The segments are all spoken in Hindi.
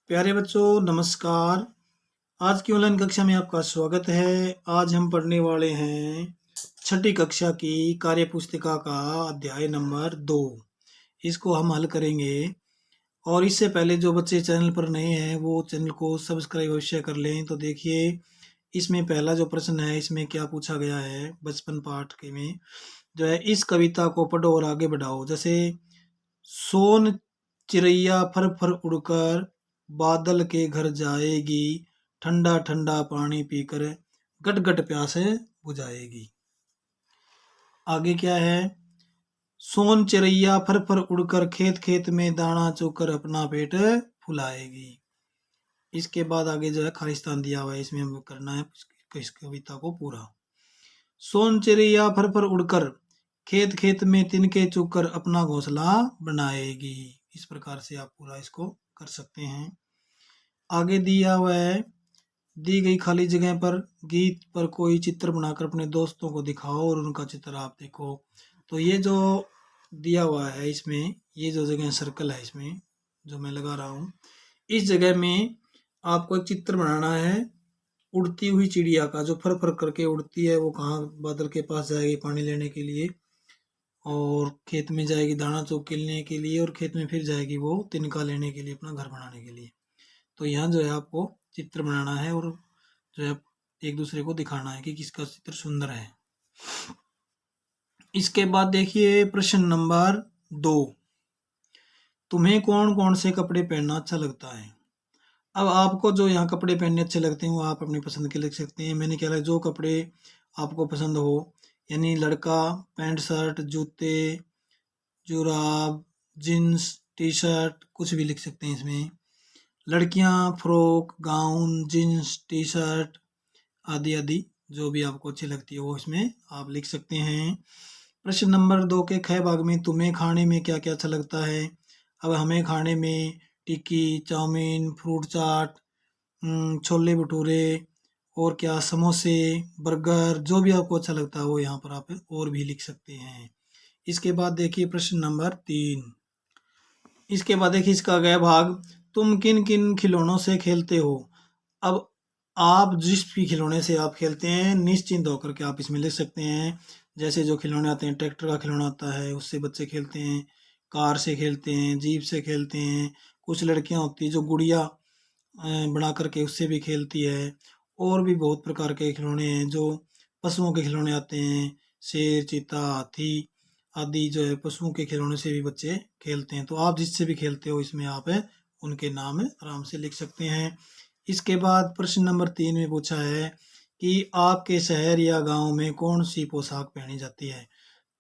प्यारे बच्चों नमस्कार। आज की ऑनलाइन कक्षा में आपका स्वागत है। आज हम पढ़ने वाले हैं छठी कक्षा की कार्य पुस्तिका का अध्याय नंबर 2। इसको हम हल करेंगे। और इससे पहले जो बच्चे चैनल पर नए हैं वो चैनल को सब्सक्राइब अवश्य कर लें। तो देखिए, इसमें पहला जो प्रश्न है इसमें क्या पूछा गया है बचपन पाठ के में जो है, इस कविता को पढ़ो और आगे बढ़ाओ। जैसे सोन चिड़ैया फर फर उड़कर बादल के घर जाएगी, ठंडा ठंडा पानी पीकर गट गट प्यास बुझाएगी। आगे क्या है, सोन चिड़ैया फर फर उड़कर खेत खेत में दाना चुगकर अपना पेट फुलाएगी। इसके बाद आगे जो है खालिस्तान दिया हुआ है, इसमें हमें करना है इस कविता को पूरा। सोन चिड़ैया फर फर उड़कर खेत खेत में तिनके चुगकर अपना घोंसला बनाएगी। इस प्रकार से आप पूरा इसको कर सकते हैं। आगे दिया हुआ है, दी गई खाली जगह पर गीत पर कोई चित्र बनाकर अपने दोस्तों को दिखाओ और उनका चित्र आप देखो। तो ये जो दिया हुआ है इसमें, ये जो जगह सर्कल है इसमें जो मैं लगा रहा हूँ, इस जगह में आपको एक चित्र बनाना है उड़ती हुई चिड़िया का, जो फर फर करके उड़ती है। वो कहाँ बादल के पास जाएगी पानी लेने के लिए, और खेत में जाएगी दाना चुग के लेने के लिए, और खेत में फिर जाएगी वो तिनका लेने के लिए, अपना घर बनाने के लिए। तो यहाँ जो है आपको चित्र बनाना है और जो है एक दूसरे को दिखाना है कि किसका चित्र सुंदर है। इसके बाद देखिए प्रश्न नंबर 2, तुम्हें कौन कौन से कपड़े पहनना अच्छा लगता है। अब आपको जो यहाँ कपड़े पहनने अच्छे लगते हैं वो आप अपनी पसंद के लिख सकते हैं। मैंने क्या जो कपड़े आपको पसंद हो, यानी लड़का पैंट शर्ट जूते जुराब जीन्स टी शर्ट कुछ भी लिख सकते हैं इसमें। लड़कियां frock gown jeans T shirt आदि आदि जो भी आपको अच्छी लगती है वो इसमें आप लिख सकते हैं। प्रश्न नंबर 2 के ख भाग में तुम्हें खाने में क्या क्या अच्छा लगता है। अब हमें खाने में टिक्की चाउमीन फ्रूट चाट छोले भटूरे और क्या समोसे बर्गर जो भी आपको अच्छा लगता है वो यहाँ पर आप और भी लिख सकते हैं। इसके बाद देखिए प्रश्न नंबर 3, इसके बाद देखिए इसका अगला भाग, तुम किन किन खिलौनों से खेलते हो। अब आप जिस भी खिलौने से आप खेलते हैं निश्चिंत होकर के आप इसमें लिख सकते हैं। जैसे जो खिलौने आते हैं, ट्रैक्टर का खिलौना आता है उससे बच्चे खेलते हैं, कार से खेलते हैं, जीप से खेलते हैं। कुछ लड़कियां होती हैं जो गुड़िया बना करके उससे भी खेलती है। और भी बहुत प्रकार के खिलौने हैं जो पशुओं के खिलौने आते हैं, शेर चीता हाथी आदि जो है पशुओं के खिलौने से भी बच्चे खेलते हैं। तो आप जिससे भी खेलते हो इसमें आप उनके नाम आराम से लिख सकते हैं। इसके बाद प्रश्न नंबर 3 में पूछा है कि आपके शहर या गांव में कौन सी पोशाक पहनी जाती है।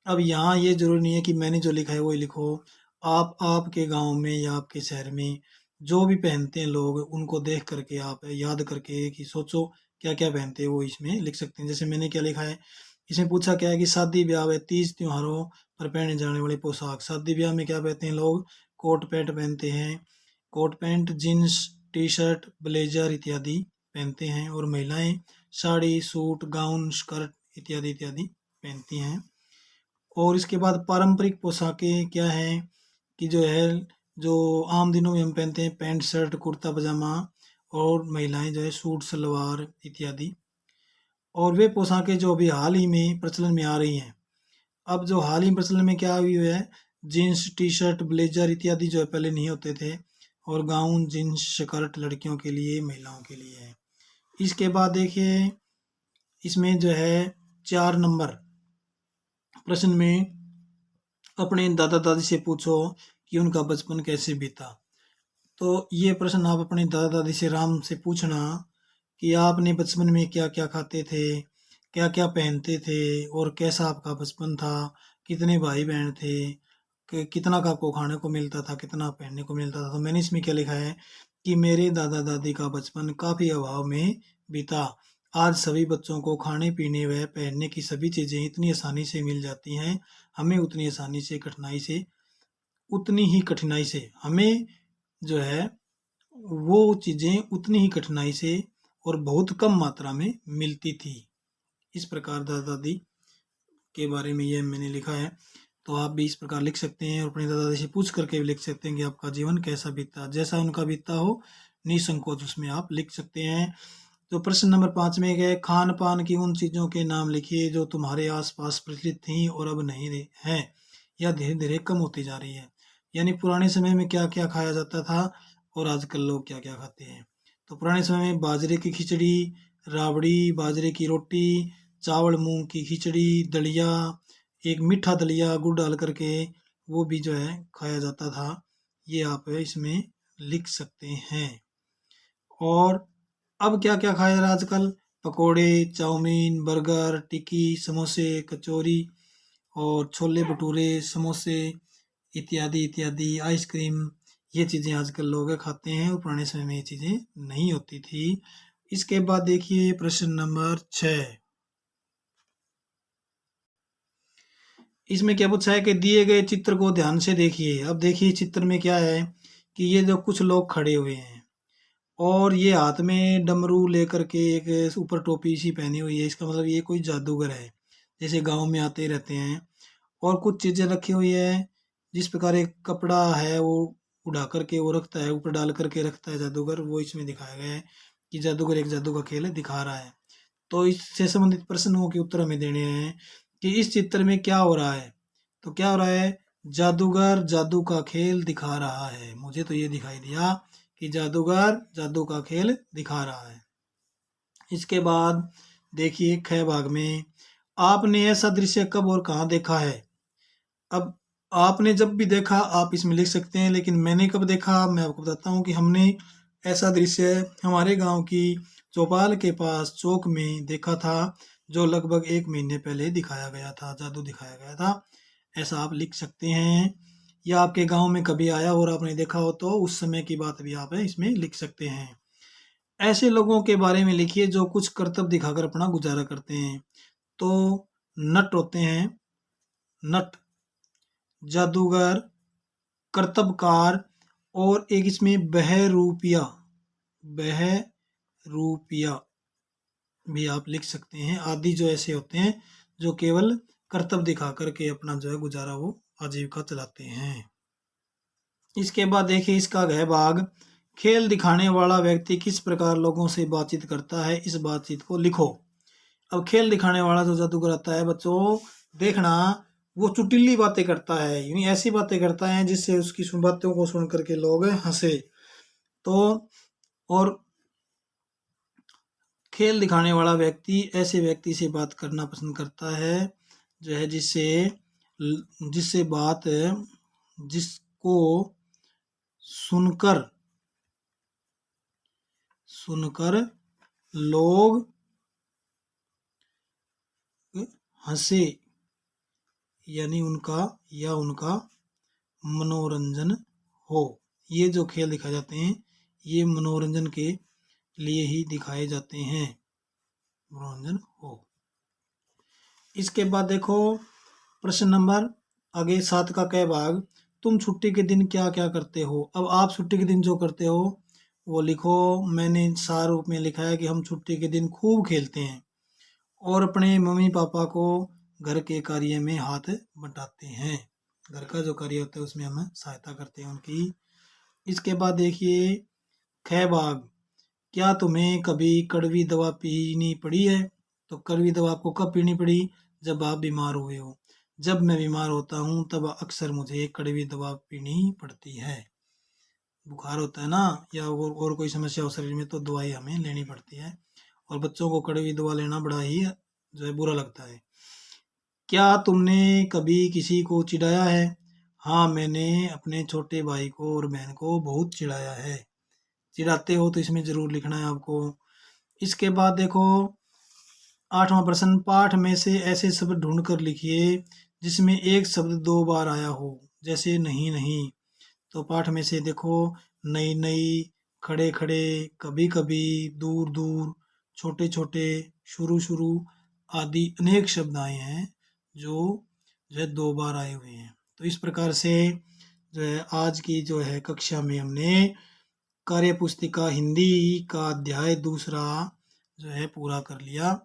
अब यहाँ ये जरूरी नहीं है कि मैंने जो लिखा है वही लिखो। आप आपके गांव में या आपके शहर में जो भी पहनते हैं लोग उनको देख करके आप याद करके कि सोचो क्या क्या पहनते हैं वो इसमें लिख सकते हैं। जैसे मैंने क्या लिखा है, इसमें पूछा क्या है कि शादी ब्याह व तीज त्योहारों पर पहने जाने वाली पोशाक। शादी ब्याह में क्या पहनते हैं लोग, कोट पैंट पहनते हैं, coat pant jeans T shirt blazer इत्यादि पहनते हैं। और महिलाएं साड़ी सूट गाउन स्कर्ट इत्यादि इत्यादि पहनती हैं। और इसके बाद पारंपरिक पोशाकें क्या हैं कि जो है जो आम दिनों में हम पहनते हैं पैंट शर्ट कुर्ता पजामा, और महिलाएं जो है सूट सलवार इत्यादि। और वे पोशाकें जो अभी हाल ही में प्रचलन में आ रही हैं, अब जो हाल ही प्रचलन में क्या हुई है, जीन्स टी शर्ट ब्लेजर इत्यादि जो है पहले नहीं होते थे, और गाउन जीन्स स्कर्ट लड़कियों के लिए महिलाओं के लिए है। इसके बाद देखिए इसमें जो है 4 नंबर प्रश्न में अपने दादा दादी से पूछो कि उनका बचपन कैसे बीता। तो ये प्रश्न आप अपने दादा दादी से आराम से पूछना कि आपने बचपन में क्या क्या खाते थे, क्या क्या पहनते थे, और कैसा आपका बचपन था, कितने भाई बहन थे, कितना का आपको खाने को मिलता था, कितना पहनने को मिलता था। तो मैंने इसमें क्या लिखा है कि मेरे दादा दादी का बचपन काफ़ी अभाव में बीता। आज सभी बच्चों को खाने पीने व पहनने की सभी चीज़ें इतनी आसानी से मिल जाती हैं, हमें उतनी ही कठिनाई से हमें जो है वो चीज़ें उतनी ही कठिनाई से और बहुत कम मात्रा में मिलती थी। इस प्रकार दादा दादी के बारे में यह मैंने लिखा है। तो आप भी इस प्रकार लिख सकते हैं और अपने दादा दादी से पूछ करके भी लिख सकते हैं कि आपका जीवन कैसा बीता। जैसा उनका बीता हो निसंकोच उसमें आप लिख सकते हैं। तो प्रश्न नंबर 5 में है, खान पान की उन चीज़ों के नाम लिखिए जो तुम्हारे आसपास प्रचलित थीं और अब नहीं हैं या धीरे धीरे कम होती जा रही है। यानी पुराने समय में क्या क्या खाया जाता था और आजकल लोग क्या क्या खाते हैं। तो पुराने समय में बाजरे की खिचड़ी, राबड़ी, बाजरे की रोटी, चावल मूंग की खिचड़ी, दलिया, एक मीठा दलिया गुड़ डाल करके वो भी जो है खाया जाता था। ये आप इसमें लिख सकते हैं। और अब क्या क्या खाया जा रहा है आजकल, पकोड़े, चाउमीन, बर्गर, टिक्की, समोसे, कचौरी और छोले भटूरे, समोसे इत्यादि इत्यादि, आइसक्रीम, ये चीज़ें आजकल लोग खाते हैं और पुराने समय में ये चीज़ें नहीं होती थी। इसके बाद देखिए प्रश्न नंबर 6। इसमें क्या पूछा है कि दिए गए चित्र को ध्यान से देखिए। अब देखिए चित्र में क्या है कि ये जो कुछ लोग खड़े हुए हैं और ये हाथ में डमरू लेकर के एक ऊपर टोपी सी पहनी हुई है। इसका मतलब ये कोई जादूगर है, जैसे गांव में आते रहते हैं। और कुछ चीज़ें रखी हुई है, जिस प्रकार एक कपड़ा है वो उड़ा करके वो रखता है, ऊपर डाल करके रखता है जादूगर, वो इसमें दिखाया गया है कि जादूगर एक जादू का खेल दिखा रहा है। तो इससे संबंधित प्रश्नों के उत्तर हमें देने हैं कि इस चित्र में क्या हो रहा है। तो क्या हो रहा है, जादूगर जादू का खेल दिखा रहा है। मुझे तो ये दिखाई दिया कि जादूगर जादू का खेल दिखा रहा है। इसके बाद देखिए ख भाग में, आपने ऐसा दृश्य कब और कहाँ देखा है। अब आपने जब भी देखा आप इसमें लिख सकते हैं, लेकिन मैंने कब देखा मैं आपको बताता हूँ कि हमने ऐसा दृश्य हमारे गांव की चौपाल के पास चौक में देखा था, जो लगभग 1 महीने पहले दिखाया गया था, जादू दिखाया गया था। ऐसा आप लिख सकते हैं। या आपके गांव में कभी आया और आपने देखा हो तो उस समय की बात भी आप इसमें लिख सकते हैं। ऐसे लोगों के बारे में लिखिए जो कुछ कर्तव्य दिखाकर अपना गुजारा करते हैं। तो नट होते हैं, नट, जादूगर, कर्तबकार और एक इसमें बहरूपिया, बहरूपिया भी आप लिख सकते हैं। आदि जो ऐसे होते हैं जो केवल कर्तव्य दिखा करके अपना जो है गुजारा वो आजीविका चलाते हैं। इसके बाद देखिए इसका गह भाग, खेल दिखाने वाला व्यक्ति किस प्रकार लोगों से बातचीत करता है, इस बातचीत को लिखो। अब खेल दिखाने वाला जो जादूगर आता है बच्चों, देखना वो चुटिल्ली बातें करता है, यानी ऐसी बातें करता है जिससे उसकी बातों को सुन करके लोग हंसे। तो और खेल दिखाने वाला व्यक्ति ऐसे व्यक्ति से बात करना पसंद करता है जो है जिससे जिससे बात जिसको सुनकर सुनकर लोग हंसे, यानी उनका मनोरंजन हो। ये जो खेल दिखाए जाते हैं ये मनोरंजन के लिए ही दिखाए जाते हैं, मनोरंजन हो। इसके बाद देखो प्रश्न नंबर आगे 7 का क भाग, तुम छुट्टी के दिन क्या क्या करते हो। अब आप छुट्टी के दिन जो करते हो वो लिखो। मैंने सार रूप में लिखा है कि हम छुट्टी के दिन खूब खेलते हैं और अपने मम्मी पापा को घर के कार्य में हाथ बटाते हैं। घर का जो कार्य होता है उसमें हम सहायता करते हैं उनकी। इसके बाद देखिए ख भाग, क्या तुम्हें कभी कड़वी दवा पीनी पड़ी है। तो कड़वी दवा आपको कब पीनी पड़ी, जब आप बीमार हुए हो। जब मैं बीमार होता हूँ तब अक्सर मुझे कड़वी दवा पीनी पड़ती है। बुखार होता है ना या और कोई समस्या हो शरीर में तो दवाई हमें लेनी पड़ती है, और बच्चों को कड़वी दवा लेना बड़ा ही जो है बुरा लगता है। क्या तुमने कभी किसी को चिढ़ाया है। हाँ, मैंने अपने छोटे भाई को और बहन को बहुत चिढ़ाया है। चिढ़ाते हो तो इसमें जरूर लिखना है आपको। इसके बाद देखो 8वां प्रश्न, पाठ में से ऐसे शब्द ढूंढ कर लिखिए जिसमें एक शब्द 2 बार आया हो, जैसे नहीं नहीं। तो पाठ में से देखो नई नई, खड़े खड़े, कभी कभी, दूर दूर, छोटे छोटे, शुरू शुरू आदि अनेक शब्द आए हैं जो जो है 2 बार आए हुए हैं। तो इस प्रकार से जो है आज की जो है कक्षा में हमने कार्य पुस्तिका हिंदी का अध्याय 2 जो है पूरा कर लिया।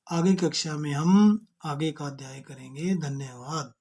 आगे कक्षा में हम आगे का अध्याय करेंगे। धन्यवाद।